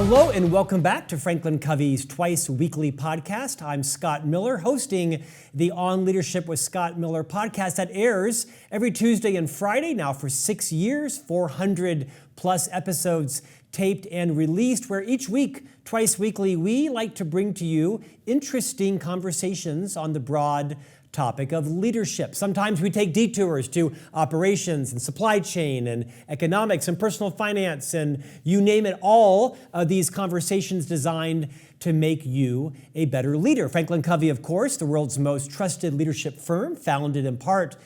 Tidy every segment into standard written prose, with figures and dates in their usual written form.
Hello and welcome back to Franklin Covey's twice weekly podcast. I'm Scott Miller, hosting the On Leadership with Scott Miller podcast that airs every Tuesday and Friday now for 6 years, 400 plus episodes taped and released, where each week, twice weekly, we like to bring to you interesting conversations on the broad topic of leadership. Sometimes we take detours to operations and supply chain and economics and personal finance and you name it, all of these conversations designed to make you a better leader. Franklin Covey, of course, the world's most trusted leadership firm, founded in part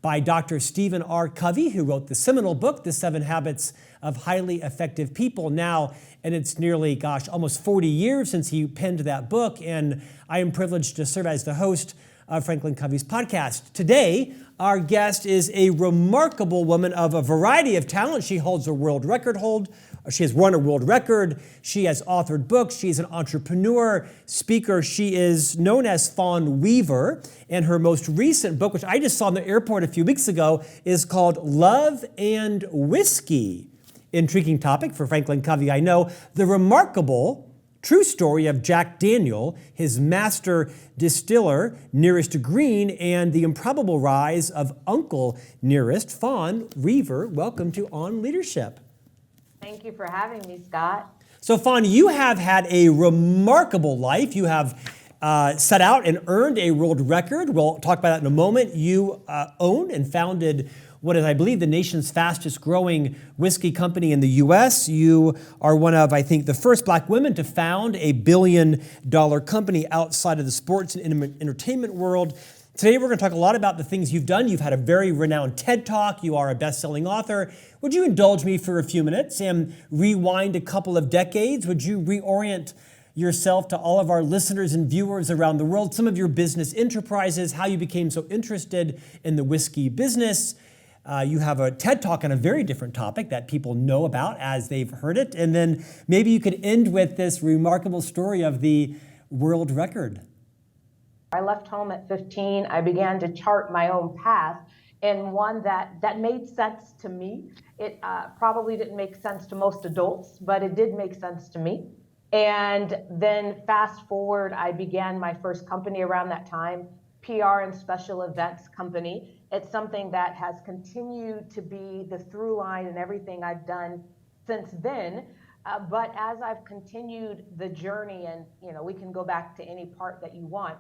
by Dr. Stephen R. Covey, who wrote the seminal book, The 7 Habits of Highly Effective People. Now, and it's nearly, almost 40 years since he penned that book, and I am privileged to serve as the host of Franklin Covey's podcast. Today, our guest is a remarkable woman of a variety of talents. She holds a world record She has won a world record. She has authored books. She's an entrepreneur, speaker. She is known as Fawn Weaver. And her most recent book, which I just saw in the airport a few weeks ago, is called Love and Whiskey. Intriguing topic for Franklin Covey, I know. The remarkable true story of Jack Daniel, his master distiller, Nearest to Green, and the improbable rise of Uncle Nearest. Fawn Weaver, welcome to On Leadership. Thank you for having me, Scott. So Fawn, you have had a remarkable life. You have set out and earned a world record. We'll talk about that in a moment. You owned and founded what is, I believe, the nation's fastest growing whiskey company in the U.S. You are one of, I think, the first Black women to found a $1 billion company outside of the sports and entertainment world. Today, we're going to talk a lot about the things you've done. You've had a very renowned TED Talk. You are a best-selling author. Would you indulge me for a few minutes and rewind a couple of decades? Would you reorient yourself to all of our listeners and viewers around the world, some of your business enterprises, how you became so interested in the whiskey business? You have a TED Talk on a very different topic that people know about as they've heard it. And then maybe you could end with this remarkable story of the world record. I left home at 15. I began to chart my own path, and one that made sense to me. It probably didn't make sense to most adults, but it did make sense to me. And then fast forward, I began my first company around that time, PR and special events company. It's something that has continued to be the through line in everything I've done since then. But as I've continued the journey, and we can go back to any part that you want,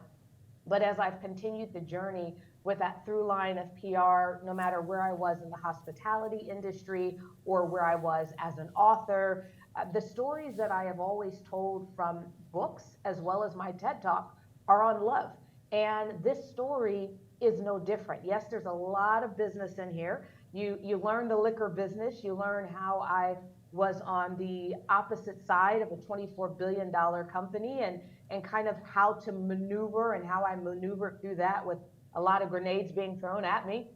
but as I've continued the journey with that through line of PR, no matter where I was in the hospitality industry or where I was as an author, the stories that I have always told from books as well as my TED Talk are on love. And this story is no different. Yes, there's a lot of business in here. You learn the liquor business. You learn how I was on the opposite side of a $24 billion company and kind of how to maneuver and how I maneuvered through that with a lot of grenades being thrown at me.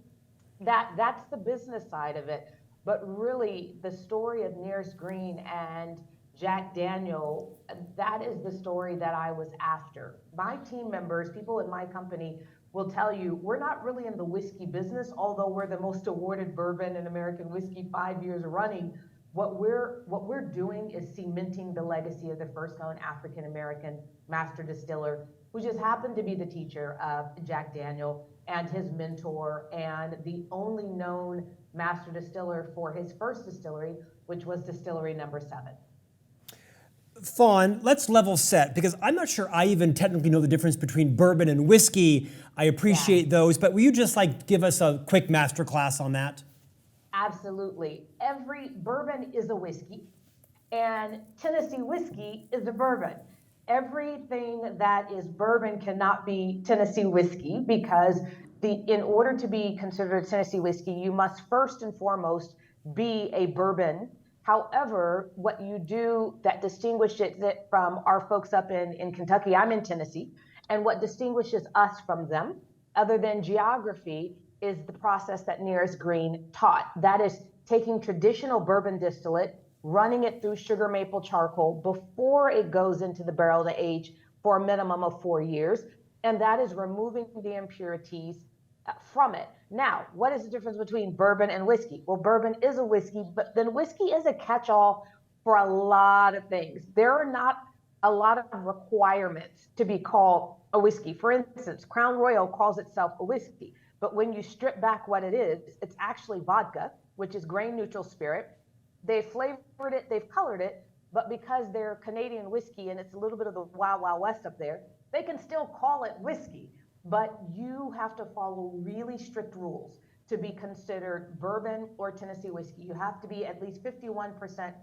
That's the business side of it. But really, the story of Nearest Green and Jack Daniel, that is the story that I was after. My team members, people in my company, will tell you we're not really in the whiskey business, although we're the most awarded bourbon and American whiskey 5 years running. What we're doing is cementing the legacy of the first known African American master distiller, who just happened to be the teacher of Jack Daniel and his mentor, and the only known master distiller for his first distillery, which was distillery number 7. Fawn, let's level set, because I'm not sure I even technically know the difference between bourbon and whiskey. I appreciate those, but will you just give us a quick masterclass on that? Absolutely. Every bourbon is a whiskey, and Tennessee whiskey is a bourbon. Everything that is bourbon cannot be Tennessee whiskey, because in order to be considered Tennessee whiskey, you must first and foremost be a bourbon. However, what you do that distinguishes it from our folks up in Kentucky, I'm in Tennessee, and what distinguishes us from them, other than geography, is the process that Nearest Green taught. That is taking traditional bourbon distillate, running it through sugar maple charcoal before it goes into the barrel to age for a minimum of 4 years. And that is removing the impurities from it. Now, what is the difference between bourbon and whiskey? Well, bourbon is a whiskey, but then whiskey is a catch-all for a lot of things. There are not a lot of requirements to be called a whiskey. For instance, Crown Royal calls itself a whiskey, but when you strip back what it is, it's actually vodka, which is grain neutral spirit. They've flavored it, they've colored it, but because they're Canadian whiskey and it's a little bit of the wild, wild west up there, they can still call it whiskey, but you have to follow really strict rules to be considered bourbon or Tennessee whiskey. You have to be at least 51%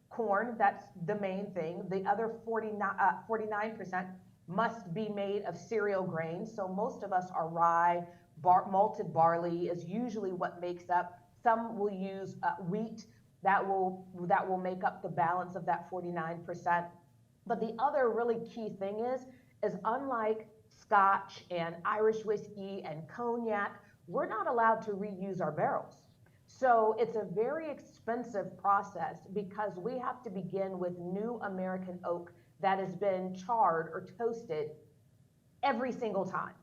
corn, that's the main thing. The other 49% must be made of cereal grains. So most of us are rye, malted barley is usually what makes up. Some will use wheat, that will make up the balance of that 49%. But the other really key thing is unlike Scotch and Irish whiskey and cognac, we're not allowed to reuse our barrels. So it's a very expensive process because we have to begin with new American oak that has been charred or toasted every single time.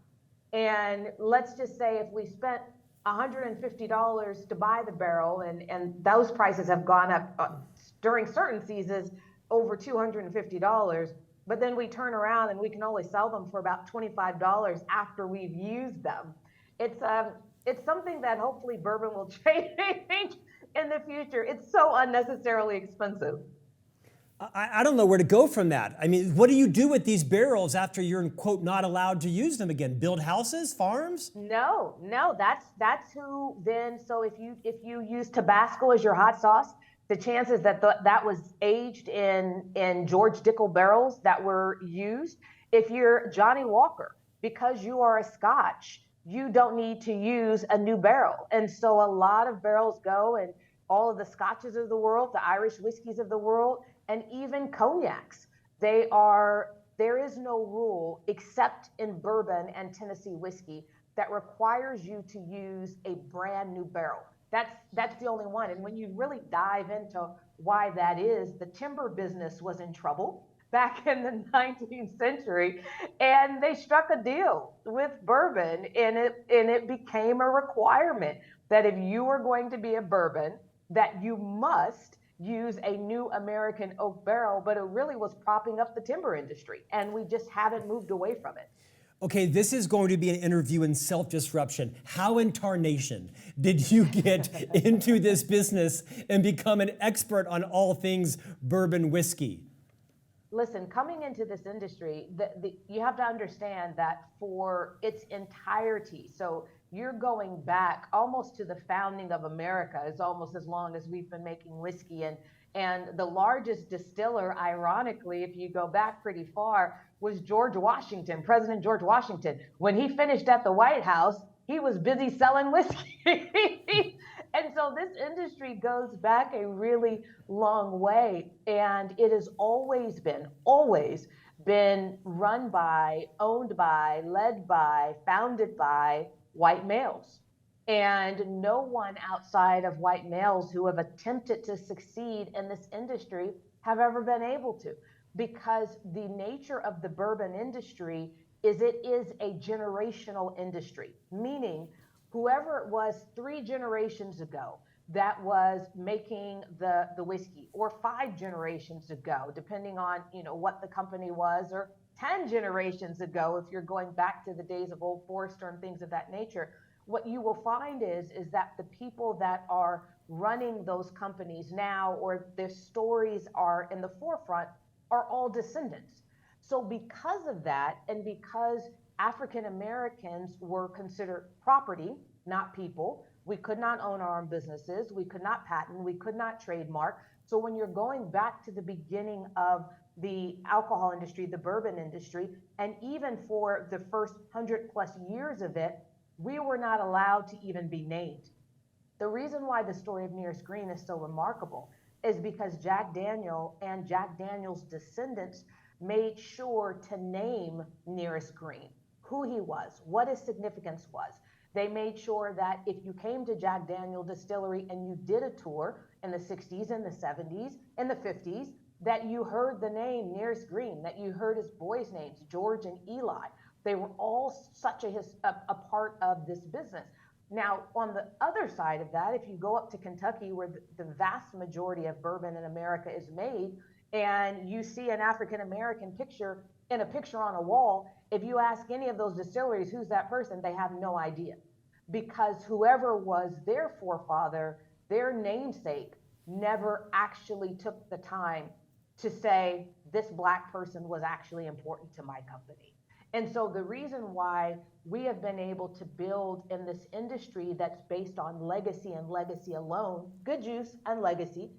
And let's just say if we spent $150 to buy the barrel, and those prices have gone up during certain seasons over $250, but then we turn around and we can only sell them for about $25 after we've used them. It's something that hopefully bourbon will change in the future. It's so unnecessarily expensive. I don't know where to go from that. I mean, what do you do with these barrels after you're, quote, not allowed to use them again? Build houses, farms? No, that's who then. So if you use Tabasco as your hot sauce, the chances that that was aged in George Dickel barrels that were used. If you're Johnny Walker, because you are a Scotch, you don't need to use a new barrel. And so a lot of barrels go, and all of the Scotches of the world, the Irish whiskeys of the world, and even cognacs, there is no rule except in bourbon and Tennessee whiskey that requires you to use a brand new barrel. That's the only one. And when you really dive into why that is, the timber business was in trouble back in the 19th century, and they struck a deal with bourbon, and it became a requirement that if you were going to be a bourbon, that you must use a new American oak barrel, but it really was propping up the timber industry, and we just haven't moved away from it. Okay, this is going to be an interview in self-disruption. How in tarnation did you get into this business and become an expert on all things bourbon whiskey? Listen, coming into this industry, you have to understand that for its entirety, so you're going back almost to the founding of America, is almost as long as we've been making whiskey. And the largest distiller, ironically, if you go back pretty far, was George Washington, President George Washington. When he finished at the White House, he was busy selling whiskey. And so this industry goes back a really long way, and it has always been run by, owned by, led by, founded by white males. And no one outside of white males who have attempted to succeed in this industry have ever been able to, because the nature of the bourbon industry is it is a generational industry, meaning whoever it was 3 generations ago that was making the whiskey, or 5 generations ago, depending on what the company was, or 10 generations ago if you're going back to the days of Old Forester and things of that nature, what you will find is that the people that are running those companies now, or their stories are in the forefront, are all descendants. So because of that, and because African Americans were considered property, not people, we could not own our own businesses, we could not patent, we could not trademark. So when you're going back to the beginning of the alcohol industry, the bourbon industry, and even for the first 100+ years of it, we were not allowed to even be named. The reason why the story of Nearest Green is so remarkable is because Jack Daniel and Jack Daniel's descendants made sure to name Nearest Green, who he was, what his significance was. They made sure that if you came to Jack Daniel Distillery and you did a tour in the 60s and the 70s and the 50s, that you heard the name Nearest Green, that you heard his boys' names, George and Eli. They were all such a part of this business. Now, on the other side of that, if you go up to Kentucky, where the vast majority of bourbon in America is made, and you see an African American picture in a picture on a wall, if you ask any of those distilleries, who's that person, they have no idea. Because whoever was their forefather, their namesake, never actually took the time to say, this Black person was actually important to my company. And so the reason why we have been able to build in this industry that's based on legacy and legacy alone, good juice and legacy,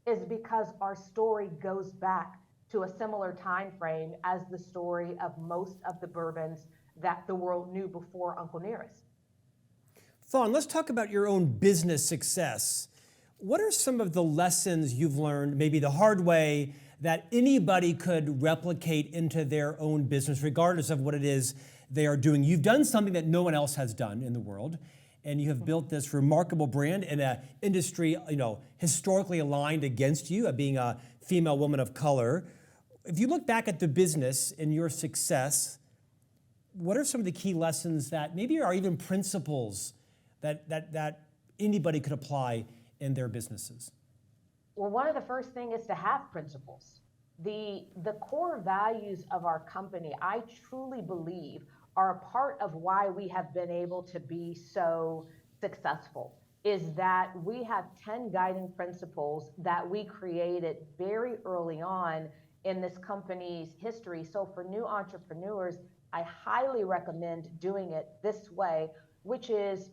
is because our story goes back to a similar time frame as the story of most of the bourbons that the world knew before Uncle Nearest. Fawn, let's talk about your own business success. What are some of the lessons you've learned, maybe the hard way, that anybody could replicate into their own business, regardless of what it is they are doing? You've done something that no one else has done in the world, and you have built this remarkable brand in an industry, historically aligned against you, being a female woman of color. If you look back at the business and your success, what are some of the key lessons that maybe are even principles that anybody could apply in their businesses? Well, one of the first things is to have principles. The core values of our company, I truly believe, are a part of why we have been able to be so successful, is that we have 10 guiding principles that we created very early on in this company's history. So for new entrepreneurs, I highly recommend doing it this way, which is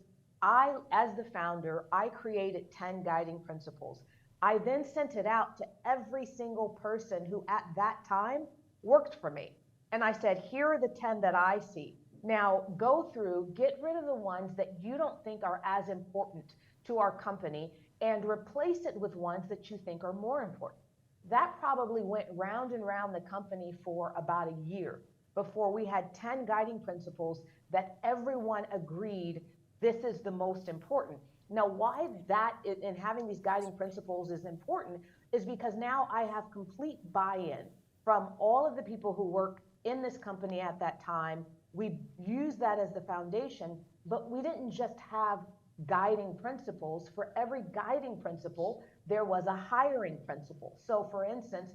as the founder, I created 10 guiding principles. I then sent it out to every single person who at that time worked for me. And I said, here are the 10 that I see. Now go through, get rid of the ones that you don't think are as important to our company, and replace it with ones that you think are more important. That probably went round and round the company for about a year before we had 10 guiding principles that everyone agreed this is the most important. Now, why that in having these guiding principles is important is because now I have complete buy-in from all of the people who work in this company at that time. We used that as the foundation, but we didn't just have guiding principles. For every guiding principle, there was a hiring principle. So for instance,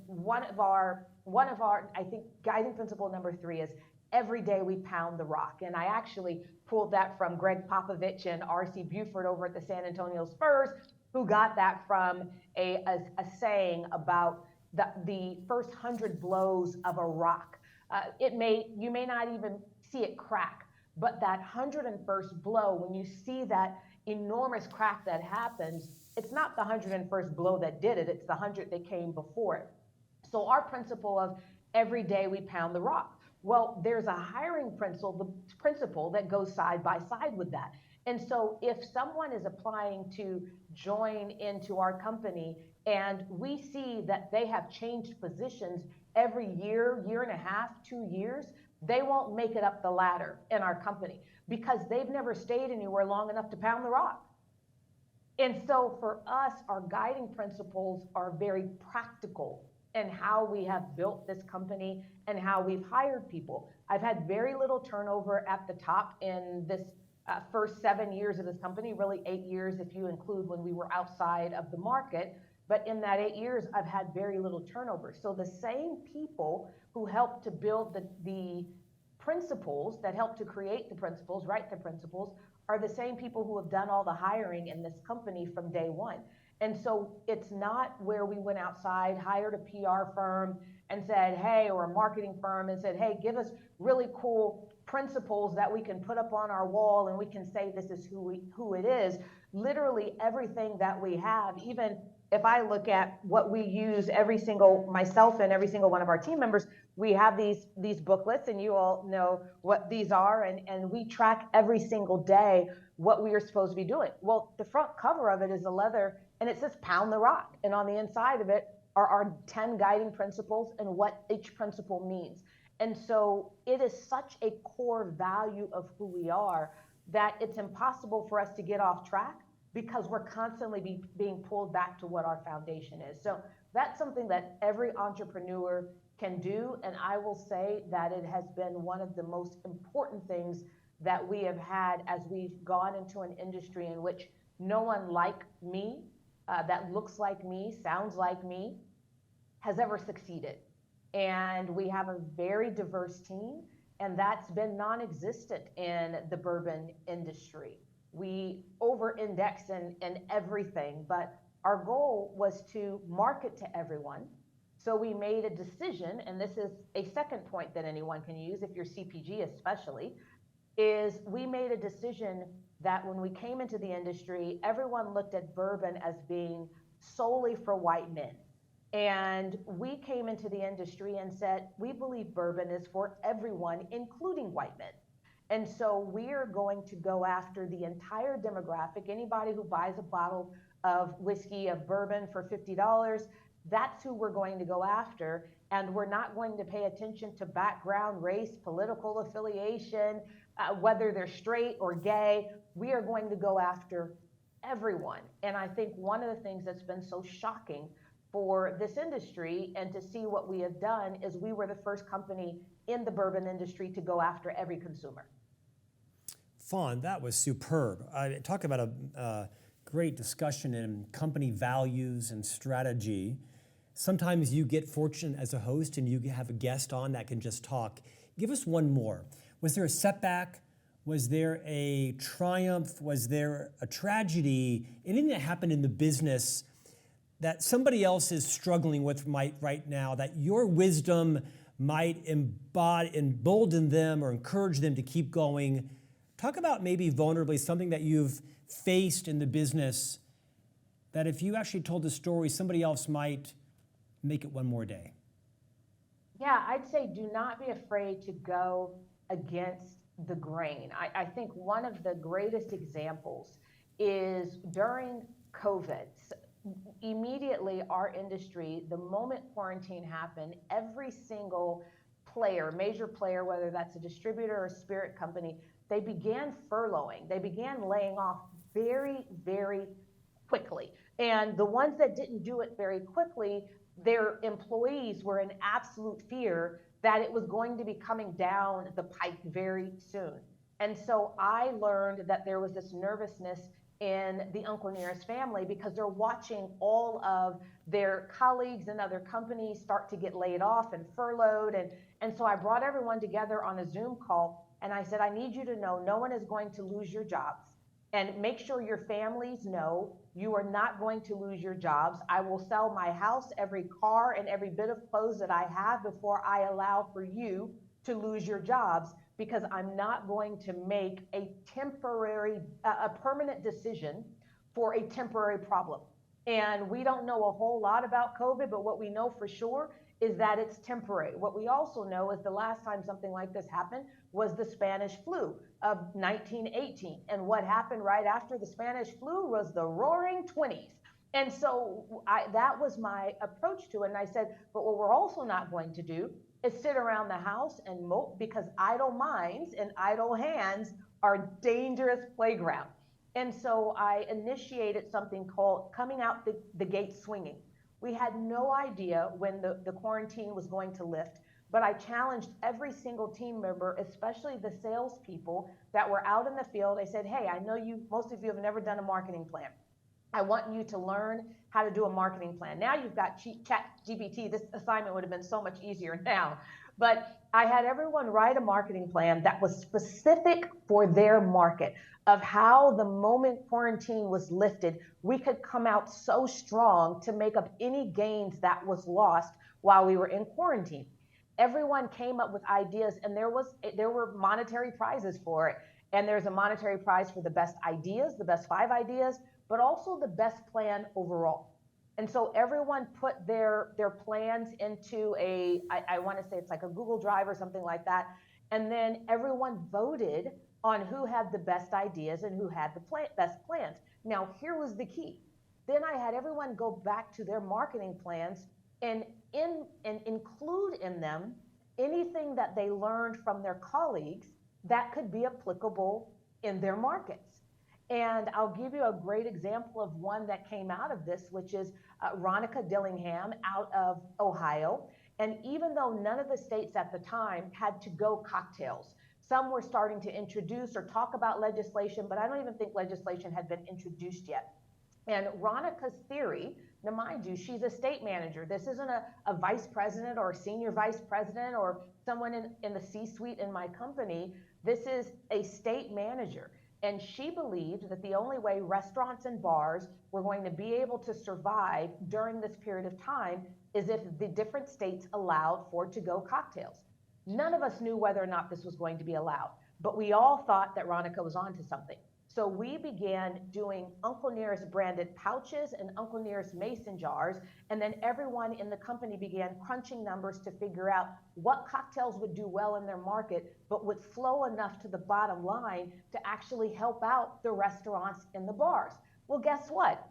one of our, I think guiding principle number 3 is every day we pound the rock. And I actually pulled that from Greg Popovich and R.C. Buford over at the San Antonio Spurs, who got that from a saying about the first 100 blows of a rock. You may not even see it crack, but that 101st blow, when you see that enormous crack that happens, it's not the 101st blow that did it, it's the 100 that came before it. So our principle of every day we pound the rock. Well, there's a hiring principle that goes side by side with that. And so if someone is applying to join into our company and we see that they have changed positions every year, year and a half, 2 years, they won't make it up the ladder in our company because they've never stayed anywhere long enough to pound the rock. And so for us, our guiding principles are very practical in how we have built this company and how we've hired people. I've had very little turnover at the top in this first 7 years of this company, really 8 years if you include when we were outside of the market. But in that 8 years, I've had very little turnover. So the same people who helped to build the principles, that helped to create the principles, write the principles, are the same people who have done all the hiring in this company from day one. And so it's not where we went outside, hired a PR firm and said, hey, or a marketing firm and said, hey, give us really cool principles that we can put up on our wall and we can say this is who it is. Literally everything that we have, even if I look at what we use myself and every single one of our team members, we have these booklets, and you all know what these are, and we track every single day what we are supposed to be doing. Well, the front cover of it is a leather, and it says pound the rock. And on the inside of it are our 10 guiding principles and what each principle means. And so it is such a core value of who we are that it's impossible for us to get off track because we're constantly being pulled back to what our foundation is. So that's something that every entrepreneur can do. And I will say that it has been one of the most important things that we have had as we've gone into an industry in which no one like me, that looks like me, sounds like me, has ever succeeded. And we have a very diverse team, and that's been non-existent in the bourbon industry. We over-index in everything, but our goal was to market to everyone. So we made a decision, and this is a second point that anyone can use, if you're CPG especially, is we made a decision that when we came into the industry, everyone looked at bourbon as being solely for white men. And we came into the industry and said, we believe bourbon is for everyone, including white men. And so we're going to go after the entire demographic. Anybody who buys a bottle of whiskey, of bourbon for $50, that's who we're going to go after. And we're not going to pay attention to background, race, political affiliation, whether they're straight or gay. We are going to go after everyone. And I think one of the things that's been so shocking for this industry and to see what we have done is we were the first company in the bourbon industry to go after every consumer. Fawn, that was superb. Talk about a great discussion in company values and strategy. Sometimes you get fortunate as a host and you have a guest on that can just talk. Give us one more. Was there a setback? Was there a triumph? Was there a tragedy? Anything that happened in the business that somebody else is struggling with right now, that your wisdom might embolden them or encourage them to keep going? Talk about maybe vulnerably something that you've faced in the business that if you actually told the story, somebody else might make it one more day. Yeah, I'd say do not be afraid to go against the grain. I think one of the greatest examples is during COVID. Immediately, our industry, the moment quarantine happened, every single player, major player, whether that's a distributor or spirit company, they began furloughing. They began laying off very, very quickly. And the ones that didn't do it very quickly, their employees were in absolute fear that it was going to be coming down the pike very soon. And so I learned that there was this nervousness in the Uncle Nearest family because they're watching all of their colleagues and other companies start to get laid off and furloughed. And so I brought everyone together on a Zoom call and I said, I need you to know no one is going to lose your jobs. And make sure your families know you are not going to lose your jobs. I will sell my house, every car, and every bit of clothes that I have before I allow for you to lose your jobs, because I'm not going to make a permanent decision for a temporary problem. And we don't know a whole lot about COVID, but what we know for sure is that it's temporary. What we also know is the last time something like this happened was the Spanish flu of 1918. And what happened right after the Spanish flu was the Roaring 20s. And so that was my approach to it. And I said, but what we're also not going to do is sit around the house and mope, because idle minds and idle hands are a dangerous playground. And so I initiated something called coming out the gate swinging. We had no idea when the quarantine was going to lift, but I challenged every single team member, especially the salespeople that were out in the field. I said, hey, I know most of you have never done a marketing plan. I want you to learn how to do a marketing plan. Now you've got ChatGPT. This assignment would have been so much easier now. But I had everyone write a marketing plan that was specific for their market, of how the moment quarantine was lifted, we could come out so strong to make up any gains that was lost while we were in quarantine. Everyone came up with ideas, and there were monetary prizes for it. And there's a monetary prize for the best ideas, the best 5 ideas, but also the best plan overall. And so everyone put their plans into I want to say it's like a Google Drive or something like that. And then everyone voted on who had the best ideas and who had the best plans. Now, here was the key. Then I had everyone go back to their marketing plans and include in them anything that they learned from their colleagues that could be applicable in their markets. And I'll give you a great example of one that came out of this, which is Ronica Dillingham out of Ohio. And even though none of the states at the time had to-go cocktails, Some were starting to introduce or talk about legislation, but I don't even think legislation had been introduced yet. And Ronica's theory, now mind you, she's a state manager. This isn't a vice president or a senior vice president or someone in the C-suite in my company. This is a state manager. And she believed that the only way restaurants and bars were going to be able to survive during this period of time is if the different states allowed for to-go cocktails. None of us knew whether or not this was going to be allowed, but we all thought that Ronica was onto something. So we began doing Uncle Nearest branded pouches and Uncle Nearest mason jars, and then everyone in the company began crunching numbers to figure out what cocktails would do well in their market, but would flow enough to the bottom line to actually help out the restaurants and the bars. Well, guess what?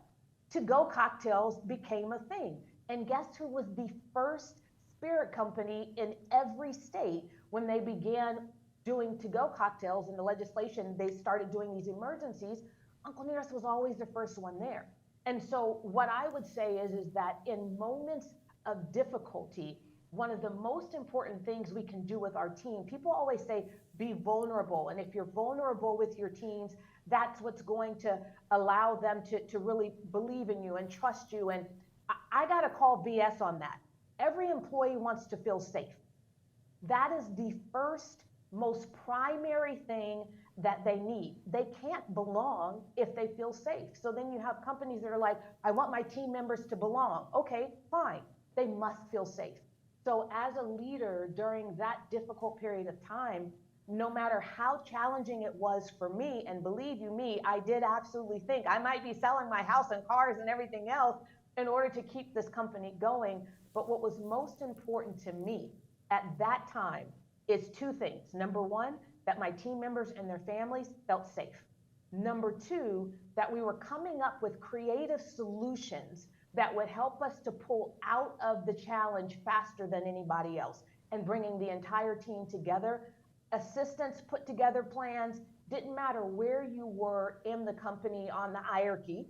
To-go cocktails became a thing. And guess who was the first spirit company in every state when they began doing to-go cocktails in the legislation? They started doing these emergencies. Uncle Nearest was always the first one there. And so what I would say is that in moments of difficulty, one of the most important things we can do with our team, people always say, be vulnerable. And if you're vulnerable with your teams, that's what's going to allow them to really believe in you and trust you. And I got to call BS on that. Every employee wants to feel safe. That is the first, most primary thing that they need. They can't belong if they feel safe. So then you have companies that are like, I want my team members to belong. Okay, fine. They must feel safe. So as a leader during that difficult period of time, no matter how challenging it was for me, and believe you me, I did absolutely think I might be selling my house and cars and everything else in order to keep this company going. But what was most important to me at that time is two things. Number one, that my team members and their families felt safe. Number two, that we were coming up with creative solutions that would help us to pull out of the challenge faster than anybody else, and bringing the entire team together. Assistants put together plans. Didn't matter where you were in the company on the hierarchy.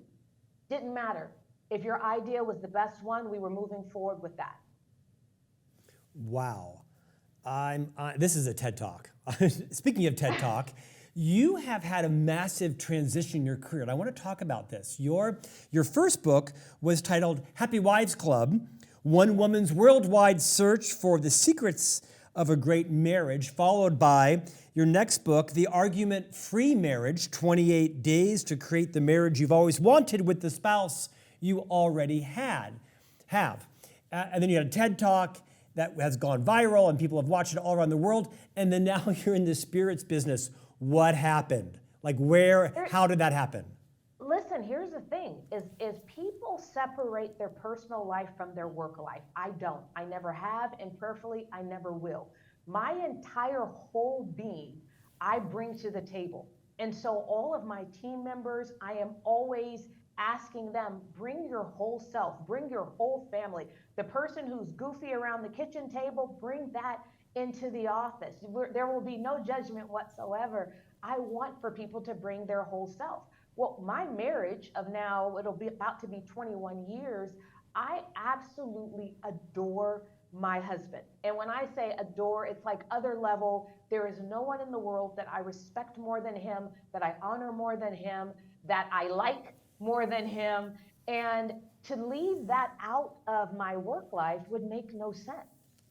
Didn't matter. If your idea was the best one, we were moving forward with that. Wow. This is a TED Talk. Speaking of TED Talk, you have had a massive transition in your career, and I want to talk about this. Your first book was titled Happy Wives Club, One Woman's Worldwide Search for the Secrets of a Great Marriage, followed by your next book, The Argument-Free Marriage, 28 Days to Create the Marriage You've Always Wanted with the Spouse You Already have. And then you had a TED Talk that has gone viral and people have watched it all around the world. And then now you're in the spirits business. What happened? Like how did that happen? Listen, here's the thing, is people separate their personal life from their work life. I don't. I never have, and prayerfully, I never will. My entire whole being, I bring to the table. And so all of my team members, I am always asking them, bring your whole self, bring your whole family. The person who's goofy around the kitchen table, bring that into the office. There will be no judgment whatsoever. I want for people to bring their whole self. Well, my marriage of now, it'll be about to be 21 years, I absolutely adore my husband. And when I say adore, it's like other level. There is no one in the world that I respect more than him, that I honor more than him, that I like more than him. And to leave that out of my work life would make no sense.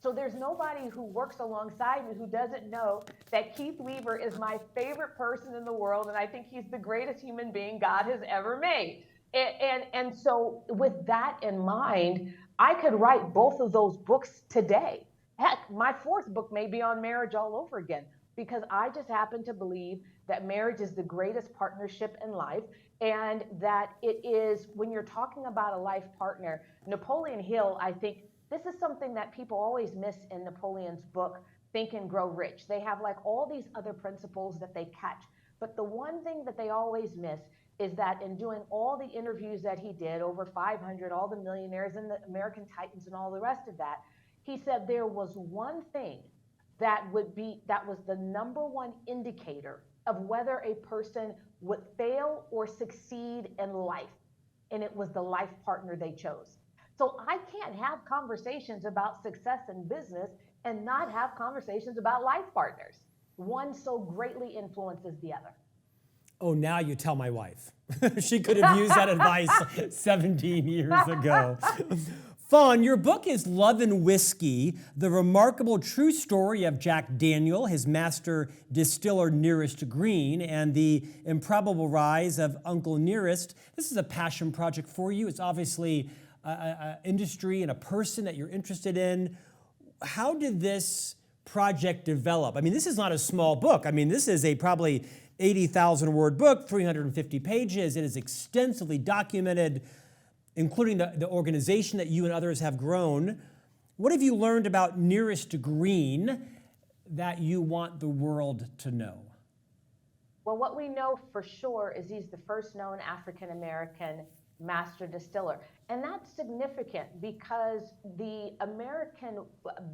So there's nobody who works alongside me who doesn't know that Keith Weaver is my favorite person in the world, and I think he's the greatest human being God has ever made. And so with that in mind, I could write both of those books today. Heck, my fourth book may be on marriage all over again, because I just happen to believe that marriage is the greatest partnership in life, and that it is, when you're talking about a life partner, Napoleon Hill, I think, this is something that people always miss in Napoleon's book, Think and Grow Rich. They have like all these other principles that they catch. But the one thing that they always miss is that in doing all the interviews that he did, over 500, all the millionaires and the American Titans and all the rest of that, he said there was one thing that was the number one indicator of whether a person would fail or succeed in life. And it was the life partner they chose. So I can't have conversations about success in business and not have conversations about life partners. one so greatly influences the other. Oh, now you tell my wife. She could have used that advice 17 years ago. Fawn, your book is Love and Whiskey, the remarkable true story of Jack Daniel, his master distiller Nearest Green, and the improbable rise of Uncle Nearest. This is a passion project for you. It's obviously an industry and a person that you're interested in. How did this project develop? I mean, this is not a small book. I mean, this is a probably 80,000 word book, 350 pages. It is extensively documented, including the organization that you and others have grown. What have you learned about Nearest Green that you want the world to know? Well, what we know for sure is he's the first known African-American master distiller. And that's significant because the American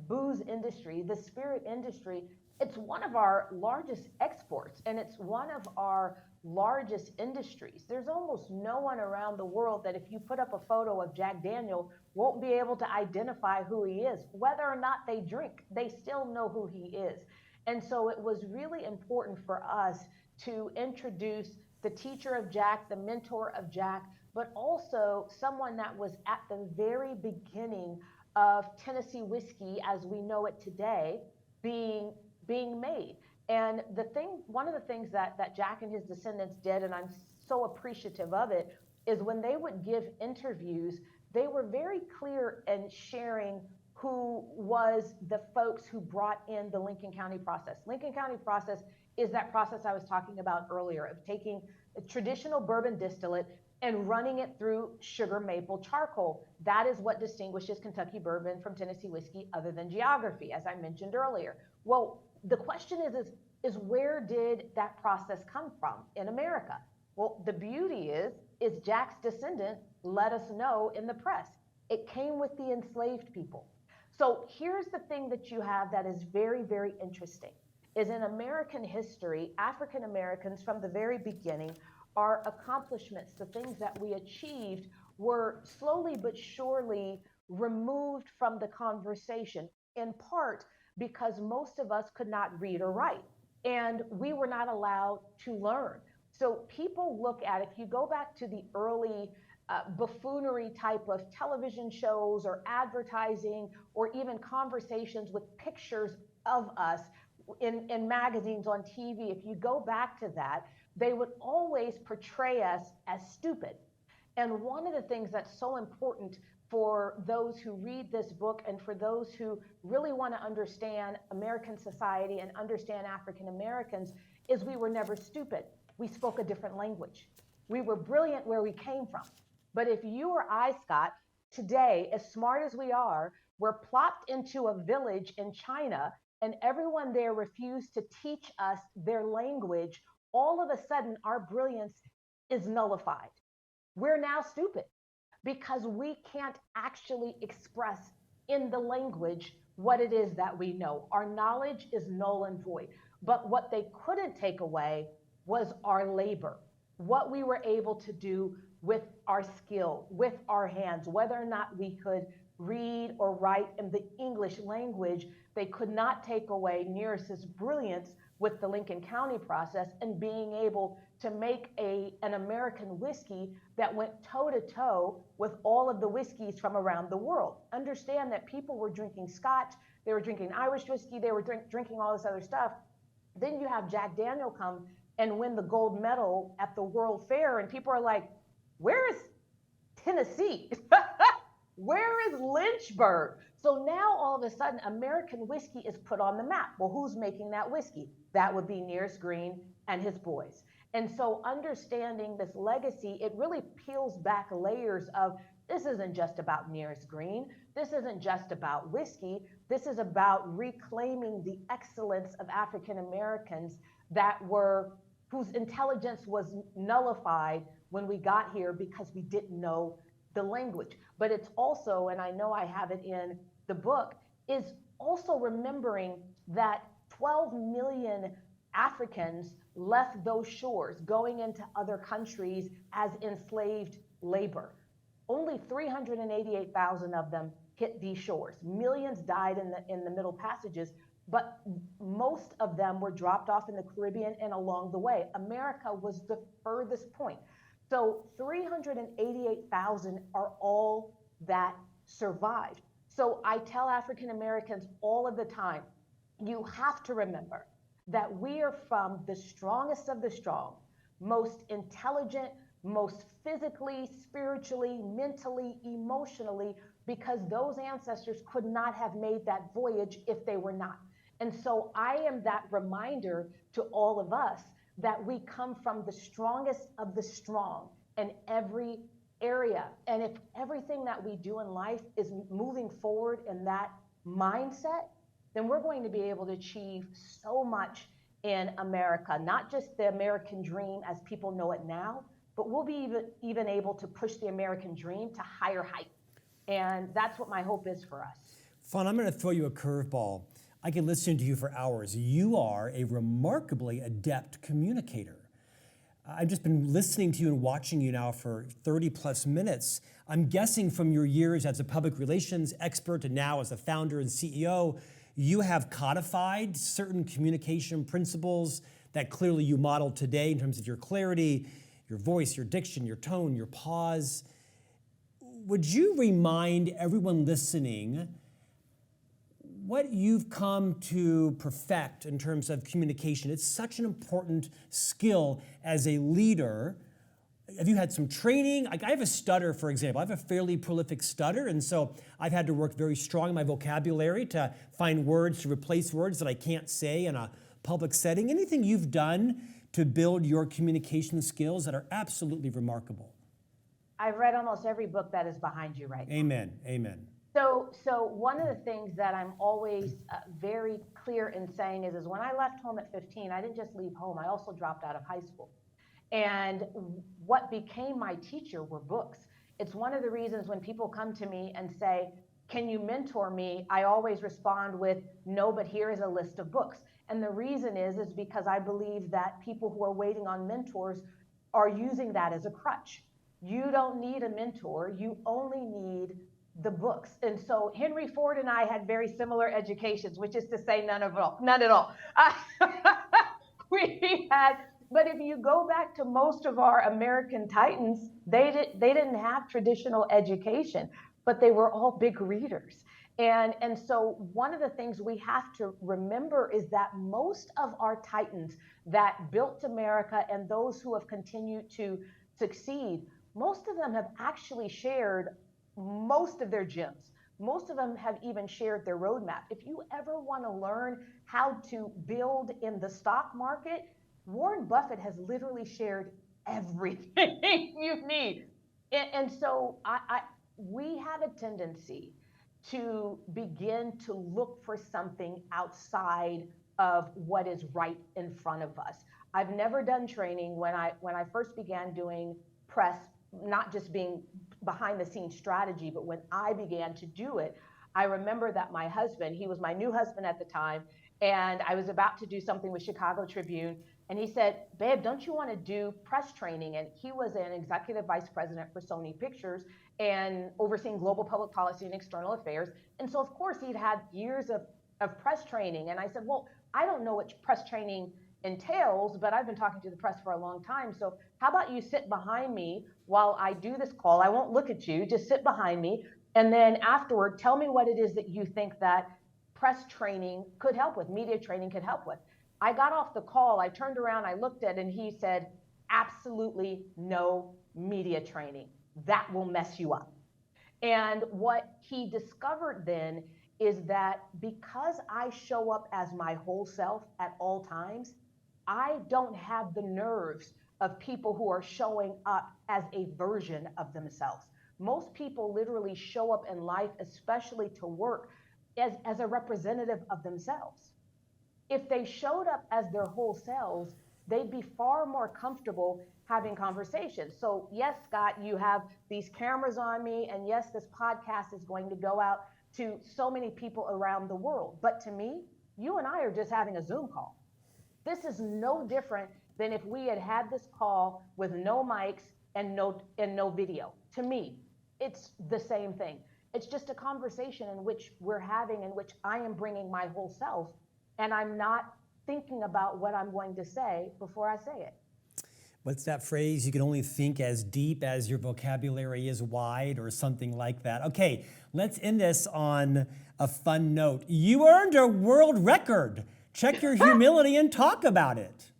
booze industry, the spirit industry, it's one of our largest exports and it's one of our largest industries. There's almost no one around the world that if you put up a photo of Jack Daniel won't be able to identify who he is. Whether or not they drink, they still know who he is. And so it was really important for us to introduce the teacher of Jack, the mentor of Jack, but also someone that was at the very beginning of Tennessee whiskey as we know it today being made. And one of the things that Jack and his descendants did, and I'm so appreciative of it, is when they would give interviews, they were very clear in sharing who was the folks who brought in the Lincoln County process. Lincoln County process is that process I was talking about earlier of taking a traditional bourbon distillate and running it through sugar maple charcoal. That is what distinguishes Kentucky bourbon from Tennessee whiskey other than geography, as I mentioned earlier. Well, the question is where did that process come from in America? Well, the beauty is Jack's descendant let us know in the press. It came with the enslaved people. So here's the thing that you have that is very, very interesting, is in American history, African Americans from the very beginning, our accomplishments, the things that we achieved were slowly but surely removed from the conversation, in part because most of us could not read or write, and we were not allowed to learn. So people look at, if you go back to the early buffoonery type of television shows or advertising or even conversations with pictures of us in magazines, on TV, if you go back to that, they would always portray us as stupid. And one of the things that's so important for those who read this book and for those who really want to understand American society and understand African Americans is we were never stupid. We spoke a different language. We were brilliant where we came from. But if you or I, Scott, today, as smart as we are, were plopped into a village in China and everyone there refused to teach us their language, all of a sudden our brilliance is nullified. We're now stupid because we can't actually express in the language what it is that we know. Our knowledge is null and void. But what they couldn't take away was our labor, what we were able to do with our skill, with our hands, whether or not we could read or write in the English language. They could not take away Nearest's brilliance with the Lincoln County process and being able to make an American whiskey that went toe-to-toe with all of the whiskeys from around the world. Understand that people were drinking Scotch, they were drinking Irish whiskey, they were drinking all this other stuff. Then you have Jack Daniel come and win the gold medal at the World Fair, and people are like, where is Tennessee? Where is Lynchburg? So now all of a sudden, American whiskey is put on the map. Well, who's making that whiskey? That would be Nearest Green and his boys. And so understanding this legacy, it really peels back layers of, this isn't just about Nearest Green. This isn't just about whiskey. This is about reclaiming the excellence of African Americans whose intelligence was nullified when we got here because we didn't know the language. But it's also, and I know I have it in the book, is also remembering that 12 million Africans left those shores going into other countries as enslaved labor. Only 388,000 of them hit these shores. Millions died in the Middle Passages. but most of them were dropped off in the Caribbean and along the way. America was the furthest point. So 388,000 are all that survived. So I tell African Americans all of the time, you have to remember that we are from the strongest of the strong, most intelligent, most physically, spiritually, mentally, emotionally, because those ancestors could not have made that voyage if they were not. And so I am that reminder to all of us that we come from the strongest of the strong in every area. And if everything that we do in life is moving forward in that mindset, then we're going to be able to achieve so much in America, not just the American dream as people know it now, but we'll be even able to push the American dream to higher heights. And that's what my hope is for us. Fawn, I'm going to throw you a curveball. I can listen to you for hours. You are a remarkably adept communicator. I've just been listening to you and watching you now for 30 plus minutes. I'm guessing from your years as a public relations expert and now as a founder and CEO, you have codified certain communication principles that clearly you model today in terms of your clarity, your voice, your diction, your tone, your pause. Would you remind everyone listening what you've come to perfect in terms of communication? It's such an important skill as a leader. Have you had some training? Like I have a stutter, for example. I have a fairly prolific stutter, and so I've had to work very strong in my vocabulary to find words to replace words that I can't say in a public setting. Anything you've done to build your communication skills that are absolutely remarkable? I've read almost every book that is behind you right now. Amen, amen. So one of the things that I'm always very clear in saying is when I left home at 15, I didn't just leave home, I also dropped out of high school. And what became my teacher were books. It's one of the reasons when people come to me and say, can you mentor me? I always respond with, no, but here is a list of books. And the reason is because I believe that people who are waiting on mentors are using that as a crutch. You don't need a mentor, you only need the books. And so Henry Ford and I had very similar educations, which is to say none at all. We had, but if you go back to most of our American titans, they didn't have traditional education, but they were all big readers. And so one of the things we have to remember is that most of our titans that built America and those who have continued to succeed, most of them have actually shared most of their gems. Most of them have even shared their roadmap. If you ever want to learn how to build in the stock market, Warren Buffett has literally shared everything you need. And so we have a tendency to begin to look for something outside of what is right in front of us. I've never done training. When I first began doing press, not just being behind the scenes strategy, but when I began to do it, I remember that my husband, he was my new husband at the time, and I was about to do something with Chicago Tribune, and he said, babe, don't you want to do press training? And he was an executive vice president for Sony Pictures and overseeing global public policy and external affairs. And so of course he'd had years of press training. And I said, well, I don't know what press training entails, but I've been talking to the press for a long time. So how about you sit behind me while I do this call? I won't look at you, just sit behind me. And then afterward, tell me what it is that you think that press training could help with, media training could help with. I got off the call, I turned around, I looked at it, and he said, absolutely no media training. That will mess you up. And what he discovered then is that because I show up as my whole self at all times, I don't have the nerves of people who are showing up as a version of themselves. Most people literally show up in life, especially to work, as a representative of themselves. If they showed up as their whole selves, they'd be far more comfortable having conversations. So yes, Scott, you have these cameras on me, and yes, this podcast is going to go out to so many people around the world. But to me, you and I are just having a Zoom call. This is no different than if we had this call with no mics and no video. To me, it's the same thing. It's just a conversation in which we're having, in which I am bringing my whole self and I'm not thinking about what I'm going to say before I say it. What's that phrase? You can only think as deep as your vocabulary is wide, or something like that. Okay, let's end this on a fun note. You earned a world record. Check your humility and talk about it.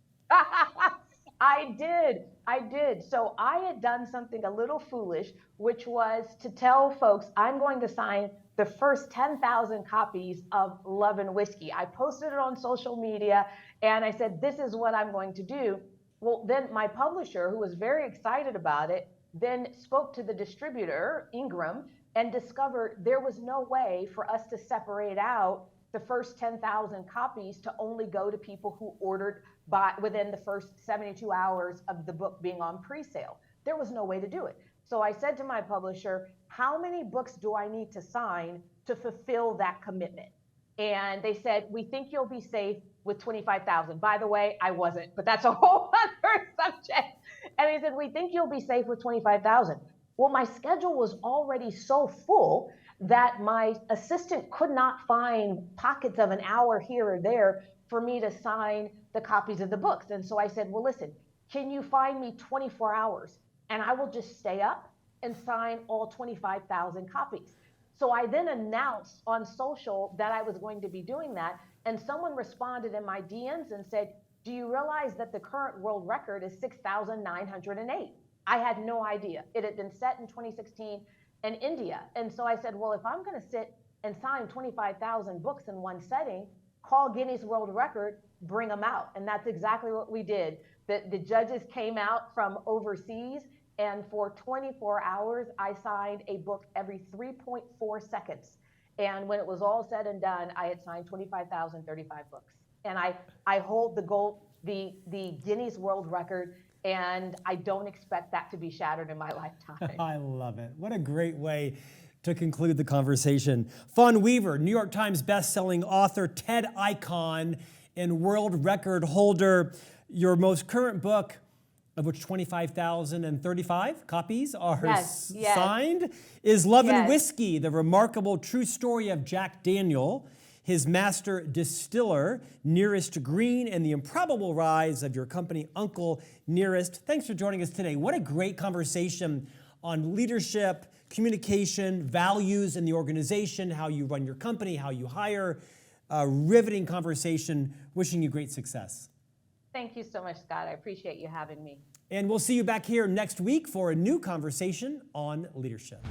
I did. So I had done something a little foolish, which was to tell folks I'm going to sign the first 10,000 copies of Love and Whiskey. I posted it on social media and I said, this is what I'm going to do. Well, then my publisher, who was very excited about it, then spoke to the distributor, Ingram, and discovered there was no way for us to separate out the first 10,000 copies to only go to people who ordered within the first 72 hours of the book being on pre-sale. There was no way to do it. So I said to my publisher, how many books do I need to sign to fulfill that commitment? And they said, we think you'll be safe with 25,000. By the way, I wasn't, but that's a whole other subject. And he said, we think you'll be safe with 25,000. Well, my schedule was already so full that my assistant could not find pockets of an hour here or there for me to sign the copies of the books. And so I said, well, listen, can you find me 24 hours and I will just stay up and sign all 25,000 copies. So I then announced on social that I was going to be doing that. And someone responded in my DMs and said, do you realize that the current world record is 6,908? I had no idea. It had been set in 2016 in India. And so I said, well, if I'm going to sit and sign 25,000 books in one setting, call Guinness World Record, bring them out. And that's exactly what we did. The judges came out from overseas, and for 24 hours, I signed a book every 3.4 seconds. And when it was all said and done, I had signed 25,035 books. And I hold the Guinness World Record, and I don't expect that to be shattered in my lifetime. I love it. What a great way to conclude the conversation. Fawn Weaver, New York Times bestselling author, TED icon, and world record holder. Your most current book, of which 25,035 copies are signed, is Love and Whiskey, the remarkable true story of Jack Daniel, his master distiller, Nearest Green, and the improbable rise of your company, Uncle Nearest. Thanks for joining us today. What a great conversation on leadership, communication, values in the organization, how you run your company, how you hire. A riveting conversation. Wishing you great success. Thank you so much, Scott. I appreciate you having me. And we'll see you back here next week for a new conversation on leadership.